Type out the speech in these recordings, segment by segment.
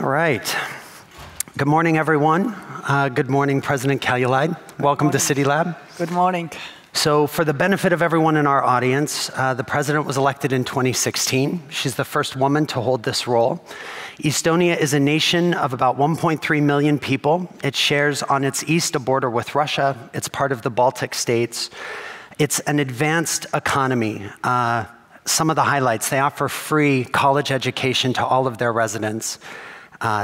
All right. Good morning, everyone. Good morning, President Kaljulaid. Welcome to CityLab. Good morning. So for the benefit of everyone in our audience, the president was elected in 2016. She's the first woman to hold this role. Estonia is a nation of about 1.3 million people. It shares on its east a border with Russia. It's part of the Baltic states. It's an advanced economy. Some of the highlights: they offer free college education to all of their residents.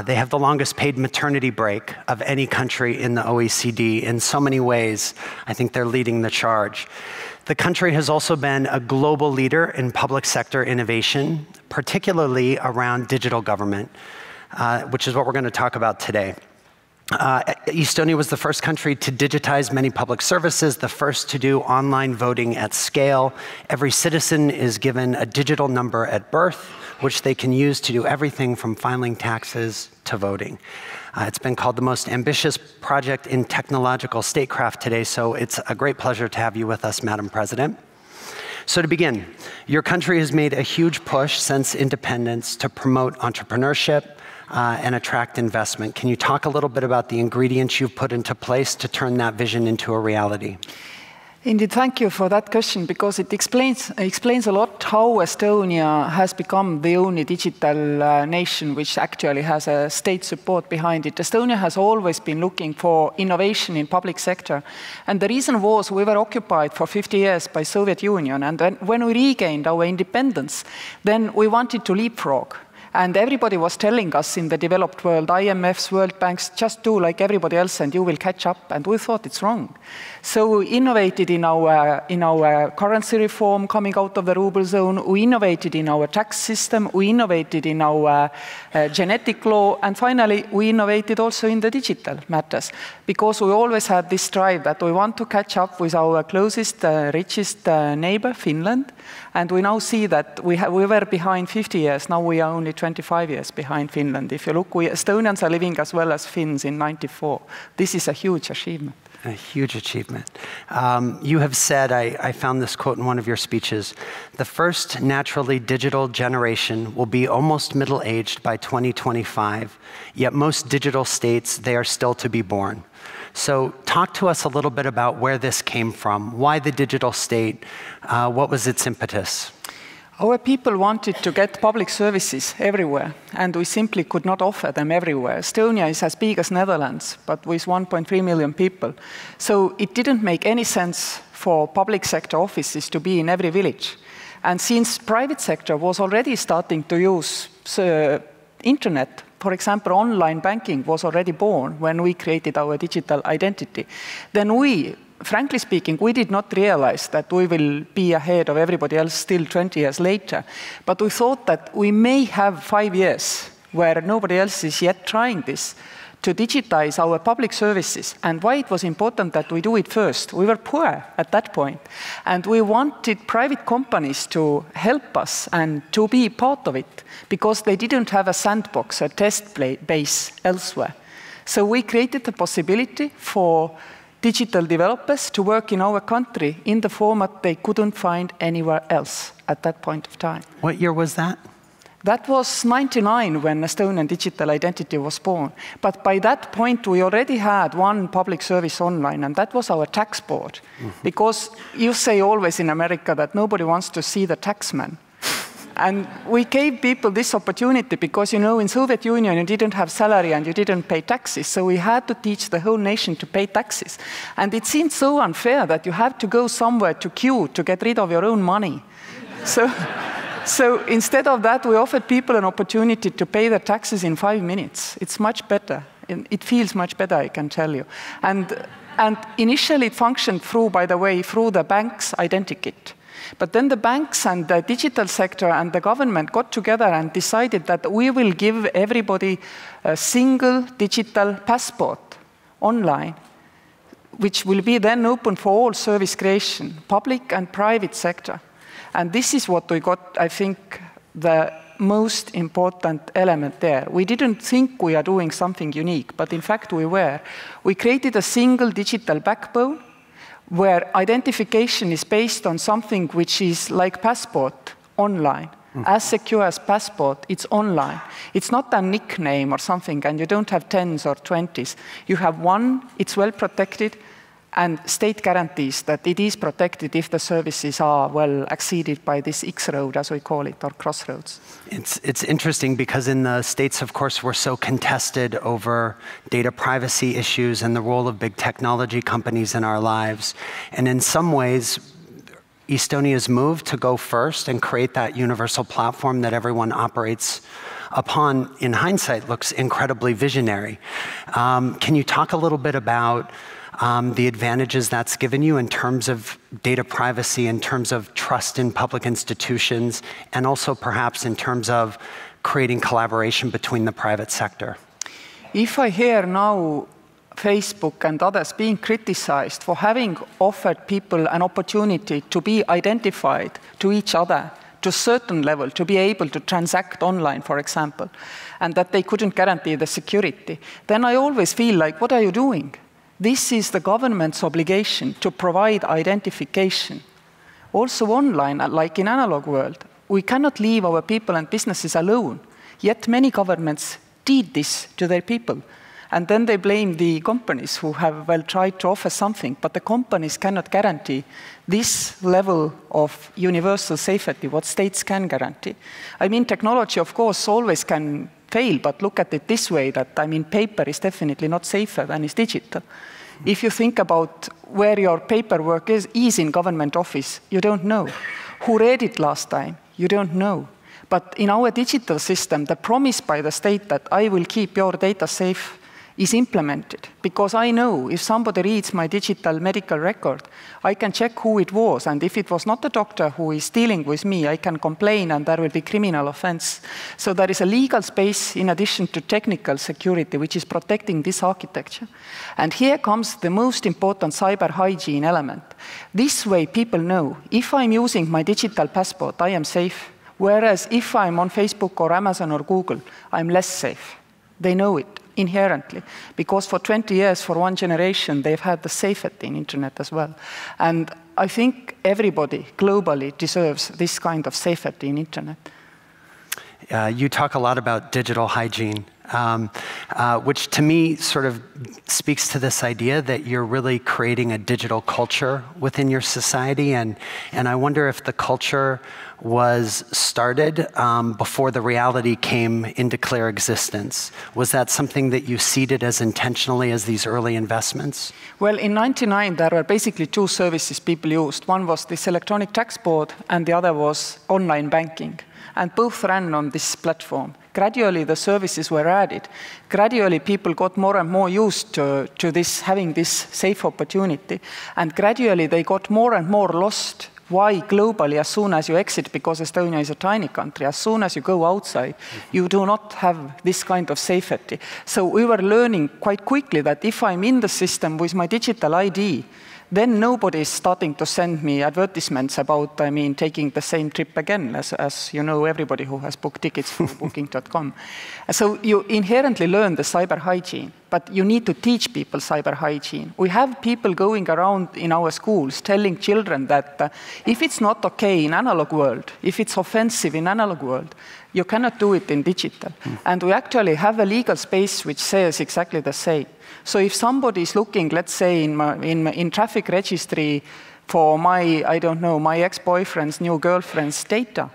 They have the longest paid maternity break of any country in the OECD. In so many ways, I think they're leading the charge. The country has also been a global leader in public sector innovation, particularly around digital government, which is what we're going to talk about today. Estonia was the first country to digitize many public services, the first to do online voting at scale. Every citizen is given a digital number at birth, which they can use to do everything from filing taxes to voting. It's been called the most ambitious project in technological statecraft today, so it's a great pleasure to have you with us, Madam President. So to begin, your country has made a huge push since independence to promote entrepreneurship and attract investment. Can you talk a little bit about the ingredients you've put into place to turn that vision into a reality? Indeed, thank you for that question, because it explains a lot how Estonia has become the only digital nation which actually has a state support behind it. Estonia has always been looking for innovation in public sector. And the reason was we were occupied for 50 years by Soviet Union. And then when we regained our independence, then we wanted to leapfrog. And everybody was telling us in the developed world, IMFs, World Banks, just do like everybody else and you will catch up. And we thought it's wrong. So we innovated in our currency reform coming out of the ruble zone. We innovated in our tax system. We innovated in our genetic law. And finally, we innovated also in the digital matters. Because we always had this drive that we want to catch up with our closest, richest neighbor, Finland. And we now see that we were behind 50 years. Now we are only 25 years behind Finland. If you look, Estonians are living as well as Finns in '94. This is a huge achievement. A huge achievement. You have said, I found this quote in one of your speeches, the first naturally digital generation will be almost middle-aged by 2025, yet most digital states, they are still to be born. So talk to us a little bit about where this came from. Why the digital state? What was its impetus? Our people wanted to get public services everywhere, and we simply could not offer them everywhere. Estonia is as big as Netherlands, but with 1.3 million people. So it didn't make any sense for public sector offices to be in every village. And since private sector was already starting to use internet, for example, online banking was already born when we created our digital identity, then frankly speaking, we did not realize that we will be ahead of everybody else still 20 years later. But we thought that we may have 5 years where nobody else is yet trying this, to digitize our public services. And why it was important that we do it first. We were poor at that point. And we wanted private companies to help us and to be part of it, because they didn't have a sandbox, a test base elsewhere. So we created the possibility for digital developers to work in our country in the format they couldn't find anywhere else at that point of time. What year was that? That was '99 when Estonian digital identity was born. But by that point, we already had one public service online, and that was our tax board. Because you say always in America that nobody wants to see the taxman. And we gave people this opportunity because, you know, in Soviet Union, you didn't have salary and you didn't pay taxes. So we had to teach the whole nation to pay taxes. And it seemed so unfair that you have to go somewhere to queue to get rid of your own money. So instead of that, we offered people an opportunity to pay their taxes in 5 minutes. It's much better. It feels much better, I can tell you. And initially it functioned through, by the way, through the bank's identikit. But then the banks and the digital sector and the government got together and decided that we will give everybody a single digital passport online, which will be then open for all service creation, public and private sector. And this is what we got, I think, the most important element there. We didn't think we are doing something unique, but in fact we were. We created a single digital backbone where identification is based on something which is like passport online. As secure as passport, it's online. It's not a nickname or something, and you don't have 10s or 20s. You have one, it's well protected, and state guarantees that it is protected if the services are well exceeded by this X-road, as we call it, or crossroads. It's interesting because in the States, of course, we're so contested over data privacy issues and the role of big technology companies in our lives. And in some ways, Estonia's move to go first and create that universal platform that everyone operates upon, in hindsight, looks incredibly visionary. Can you talk a little bit about the advantages that's given you in terms of data privacy, in terms of trust in public institutions, and also perhaps in terms of creating collaboration between the private sector? If I hear now Facebook and others being criticized for having offered people an opportunity to be identified to each other to a certain level, to be able to transact online, for example, and that they couldn't guarantee the security, then I always feel like, what are you doing? This is the government's obligation to provide identification. Also online, like in analog world, we cannot leave our people and businesses alone. Yet many governments did this to their people. And then they blame the companies who have well tried to offer something, but the companies cannot guarantee this level of universal safety, what states can guarantee. I mean, technology, of course, always can fail, but look at it this way, that, I mean, paper is definitely not safer than is digital. If you think about where your paperwork is in government office, you don't know. Who read it last time? You don't know. But in our digital system, the promise by the state that I will keep your data safe is implemented, because I know if somebody reads my digital medical record, I can check who it was, and if it was not the doctor who is dealing with me, I can complain and there will be criminal offense. So there is a legal space in addition to technical security, which is protecting this architecture. And here comes the most important cyber hygiene element. This way people know, if I'm using my digital passport, I am safe, whereas if I'm on Facebook or Amazon or Google, I'm less safe. They know it inherently, because for 20 years, for one generation, they've had the safety in internet as well. And I think everybody globally deserves this kind of safety in internet. You talk a lot about digital hygiene, which to me sort of speaks to this idea that you're really creating a digital culture within your society. And I wonder if the culture was started before the reality came into clear existence. Was that something that you seeded as intentionally as these early investments? Well, in '99, there were basically two services people used. One was this electronic tax board, and the other was online banking. And both ran on this platform. Gradually, the services were added. Gradually, people got more and more used to this, having this safe opportunity. And gradually, they got more and more lost. Why globally, as soon as you exit, because Estonia is a tiny country, as soon as you go outside, you do not have this kind of safety. So we were learning quite quickly that if I'm in the system with my digital ID, then nobody is starting to send me advertisements about, I mean, taking the same trip again, as you know, everybody who has booked tickets for booking.com. So you inherently learn the cyber hygiene, but you need to teach people cyber hygiene. We have people going around in our schools telling children that if it's not okay in analog world, if it's offensive in analog world, you cannot do it in digital. And we actually have a legal space which says exactly the same. So if somebody is looking, let's say, in traffic registry for my, I don't know, my ex-boyfriend's new girlfriend's data,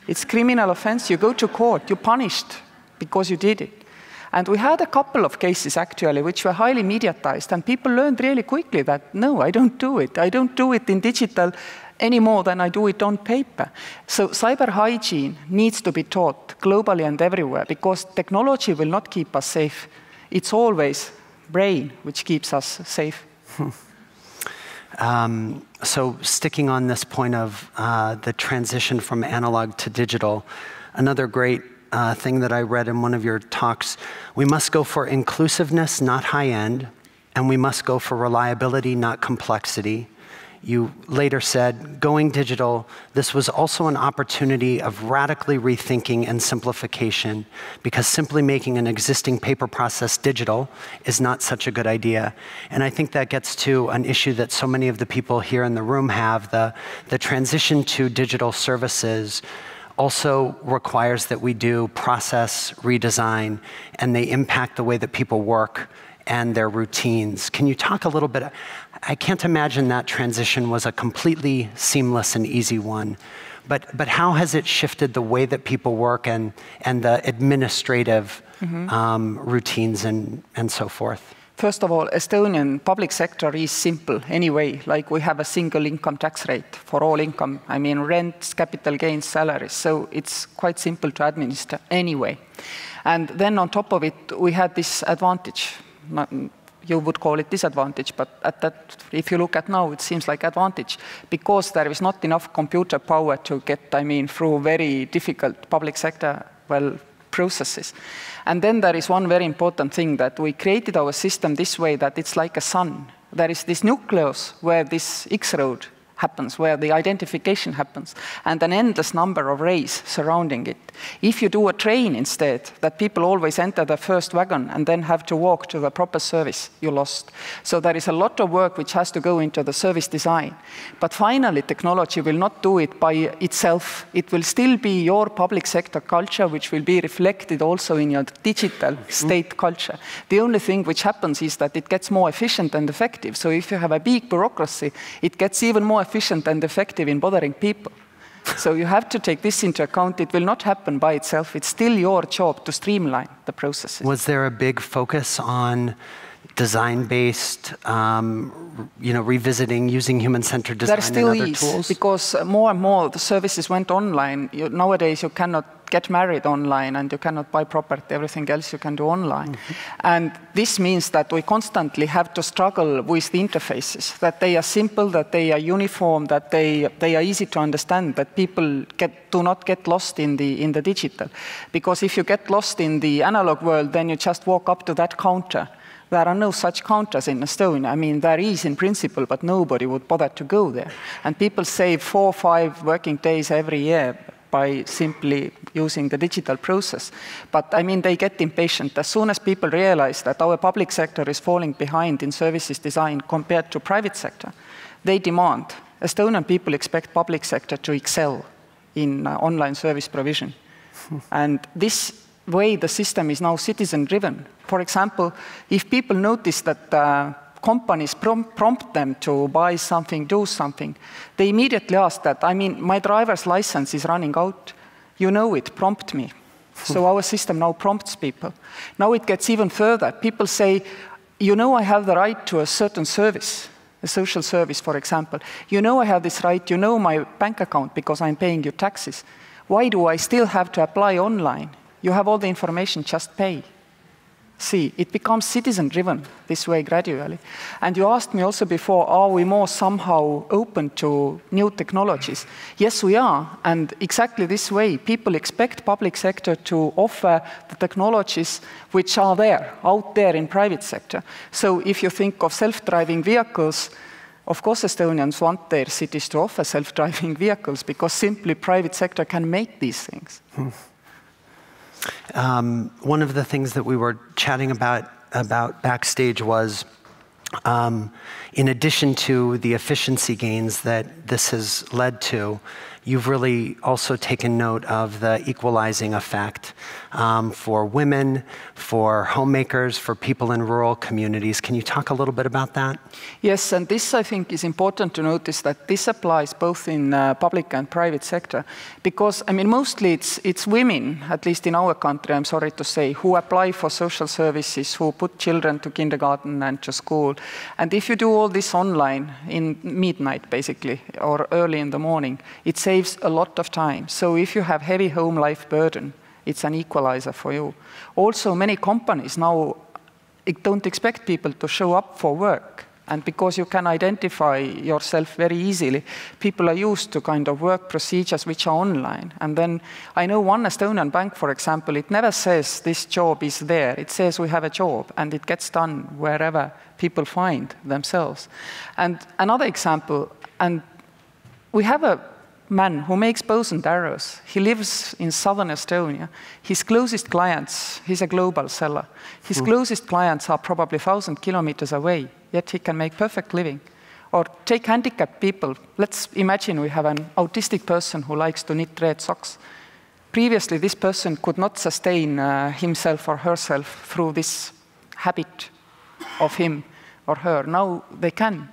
it's criminal offense. You go to court, you're punished because you did it. And we had a couple of cases, actually, which were highly mediatized, and people learned really quickly that, no, I don't do it. I don't do it in digital any more than I do it on paper. So cyber hygiene needs to be taught globally and everywhere, because technology will not keep us safe. It's always brain which keeps us safe. So sticking on this point of the transition from analog to digital, another great thing that I read in one of your talks, we must go for inclusiveness, not high end, and we must go for reliability, not complexity. You later said, going digital, this was also an opportunity of radically rethinking and simplification, because simply making an existing paper process digital is not such a good idea. And I think that gets to an issue that so many of the people here in the room have, the transition to digital services also requires that we do process redesign, and they impact the way that people work and their routines. Can you talk a little bit? I can't imagine that transition was a completely seamless and easy one, but how has it shifted the way that people work and the administrative routines and so forth? First of all, Estonian public sector is simple anyway. Like, we have a single income tax rate for all income. I mean, rents, capital gains, salaries. So it's quite simple to administer anyway. And then on top of it, we had this advantage. You would call it disadvantage, but if you look at now, it seems like advantage, because there is not enough computer power to get, through very difficult public sector, processes. And then there is one very important thing, that we created our system this way, that it's like a sun. There is this nucleus where this X-road happens, where the identification happens, and an endless number of rays surrounding it. If you do a train instead, that people always enter the first wagon and then have to walk to the proper service, you lost. So there is a lot of work which has to go into the service design. But finally, technology will not do it by itself. It will still be your public sector culture, which will be reflected also in your digital state culture. The only thing which happens is that it gets more efficient and effective. So if you have a big bureaucracy, it gets even more efficient and effective in bothering people. So you have to take this into account. It will not happen by itself. It's still your job to streamline the processes. Was there a big focus on design-based, revisiting, using human-centered design and other tools? Because more and more the services went online. Nowadays you cannot get married online, and you cannot buy property. Everything else you can do online. And this means that we constantly have to struggle with the interfaces, that they are simple, that they are uniform, that they are easy to understand, that people do not get lost in the digital. Because if you get lost in the analog world, then you just walk up to that counter. There are no such counters in Estonia. I mean, there is in principle, but nobody would bother to go there. And people save 4 or 5 working days every year by simply using the digital process. But I mean, they get impatient. As soon as people realize that our public sector is falling behind in services design compared to private sector, they demand. Estonian people expect public sector to excel in online service provision. And this way the system is now citizen-driven. For example, if people notice that companies prompt them to buy something, do something, they immediately ask that, my driver's license is running out. You know it, prompt me. So our system now prompts people. Now it gets even further. People say, I have the right to a certain service, a social service, for example. I have this right, my bank account because I'm paying you taxes. Why do I still have to apply online? You have all the information, just pay. See, it becomes citizen-driven this way gradually. And you asked me also before, are we more somehow open to new technologies? Yes, we are. And exactly this way, people expect public sector to offer the technologies which are there, out there in private sector. So if you think of self-driving vehicles, of course Estonians want their cities to offer self-driving vehicles, because simply private sector can make these things. One of the things that we were chatting about backstage was, in addition to the efficiency gains that this has led to, you've really also taken note of the equalizing effect for women, for homemakers, for people in rural communities. Can you talk a little bit about that? Yes, and this I think is important to notice, that this applies both in public and private sector. Because, mostly it's women, at least in our country, I'm sorry to say, who apply for social services, who put children to kindergarten and to school. And if you do all this online in midnight, basically, or early in the morning, it saves a lot of time. So if you have heavy home life burden, it's an equalizer for you. Also, many companies now don't expect people to show up for work. And because you can identify yourself very easily, people are used to kind of work procedures which are online. And then I know one Estonian bank, for example, it never says this job is there. It says we have a job, and it gets done wherever people find themselves. And another example, and we have a man who makes bows and arrows. He lives in southern Estonia. His closest clients, he's a global seller. His closest clients are probably 1,000 kilometers away, yet he can make perfect living. Or take handicapped people. Let's imagine we have an autistic person who likes to knit red socks. Previously, this person could not sustain himself or herself through this habit of him or her. Now they can,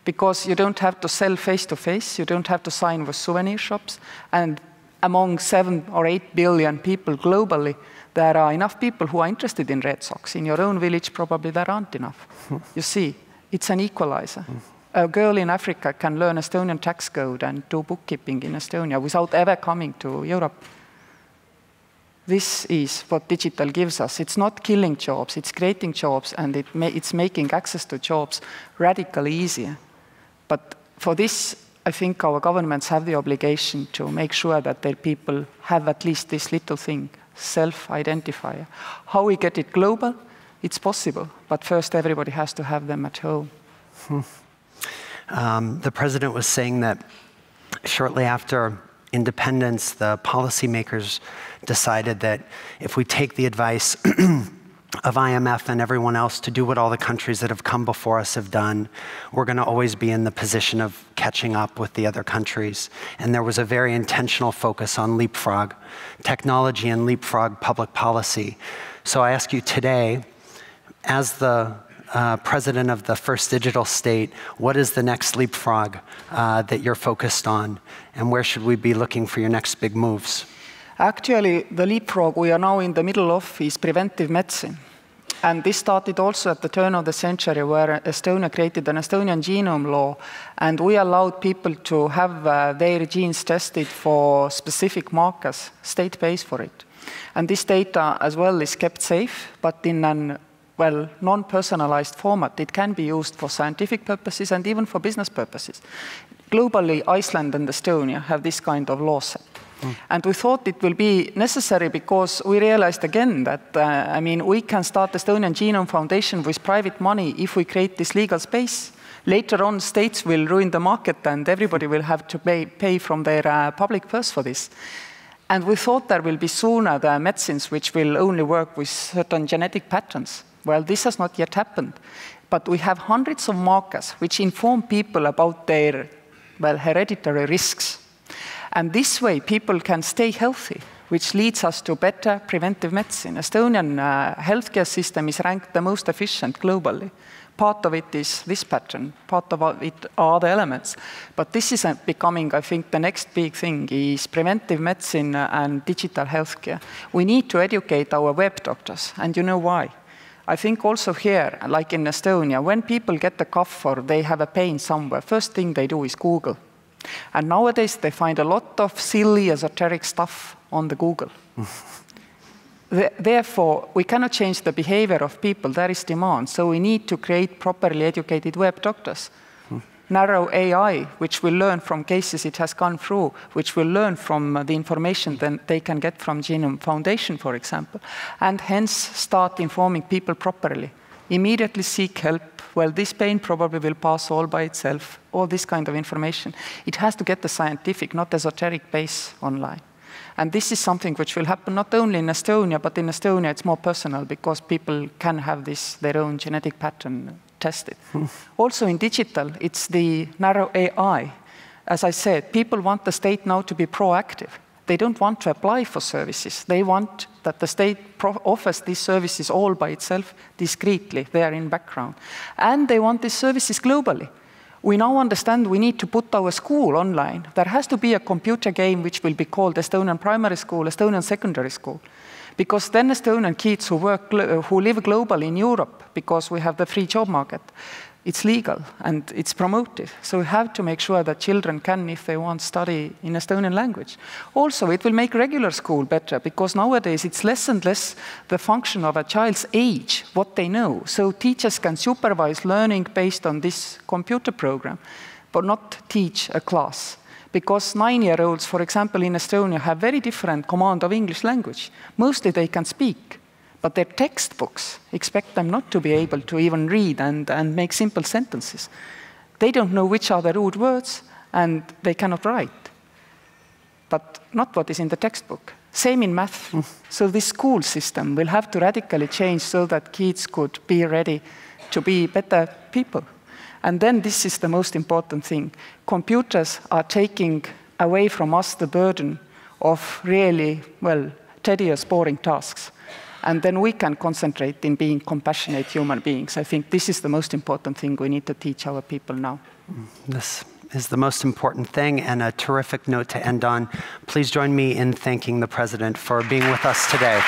because you don't have to sell face-to-face, you don't have to sign with souvenir shops, and among 7 or 8 billion people globally, there are enough people who are interested in Red Socks. In your own village, probably there aren't enough. You see, it's an equalizer. A girl in Africa can learn Estonian tax code and do bookkeeping in Estonia without ever coming to Europe. This is what digital gives us. It's not killing jobs, it's creating jobs, and it's making access to jobs radically easier. But for this, I think our governments have the obligation to make sure that their people have at least this little thing, self-identifier. How we get it global, it's possible, but first everybody has to have them at home. The president was saying that shortly after independence, the policymakers decided that if we take the advice of IMF and everyone else to do what all the countries that have come before us have done, we're going to always be in the position of catching up with the other countries. And there was a very intentional focus on leapfrog technology and leapfrog public policy. So I ask you today, as the president of the first digital state, what is the next leapfrog that you're focused on? And where should we be looking for your next big moves? Actually, the leapfrog we are now in the middle of is preventive medicine. And this started also at the turn of the century, where Estonia created an Estonian genome law, and we allowed people to have their genes tested for specific markers. State pays for it. And this data as well is kept safe, but in an non-personalized format. It can be used for scientific purposes and even for business purposes. Globally, Iceland and Estonia have this kind of law set. And we thought it will be necessary because we realized again that, we can start Estonian Genome Foundation with private money if we create this legal space. Later on, states will ruin the market and everybody will have to pay from their public purse for this. And we thought there will be sooner the medicines which will only work with certain genetic patterns. Well, this has not yet happened. But we have hundreds of markers which inform people about their, hereditary risks. And this way, people can stay healthy, which leads us to better preventive medicine. Estonian healthcare system is ranked the most efficient globally. Part of it is this pattern, part of it are other elements. But this is becoming, I think, the next big thing is preventive medicine and digital healthcare. We need to educate our web doctors, and you know why. I think also here, like in Estonia, when people get a cough or they have a pain somewhere, first thing they do is Google. And nowadays they find a lot of silly, esoteric stuff on the Google. Therefore, we cannot change the behavior of people. There is demand. So we need to create properly educated web doctors. Narrow AI, which will learn from cases it has gone through, which will learn from the information that they can get from Genome Foundation, for example, and hence start informing people properly. Immediately seek help. Well, this pain probably will pass all by itself, all this kind of information. It has to get the scientific, not esoteric base online. And this is something which will happen not only in Estonia, but in Estonia it's more personal because people can have their own genetic pattern tested. Also in digital, it's the narrow AI. As I said, people want the state now to be proactive. They don't want to apply for services. They want that the state offers these services all by itself, discreetly, there in background. And they want these services globally. We now understand we need to put our school online. There has to be a computer game which will be called Estonian primary school, Estonian secondary school. Because then Estonian kids who live globally in Europe, because we have the free job market, it's legal and it's promoted. So we have to make sure that children can, if they want, study in Estonian language. Also, it will make regular school better because nowadays it's less and less the function of a child's age, what they know. So teachers can supervise learning based on this computer program, but not teach a class. Because 9-year-olds, for example, in Estonia have very different command of English language. Mostly they can speak, but their textbooks expect them not to be able to even read and make simple sentences. They don't know which are the root words, and they cannot write. But not what is in the textbook. Same in math. So this school system will have to radically change so that kids could be ready to be better people. And then this is the most important thing. Computers are taking away from us the burden of really, well, tedious, boring tasks. And then we can concentrate in being compassionate human beings. I think this is the most important thing we need to teach our people now. This is the most important thing, and a terrific note to end on. Please join me in thanking the President for being with us today.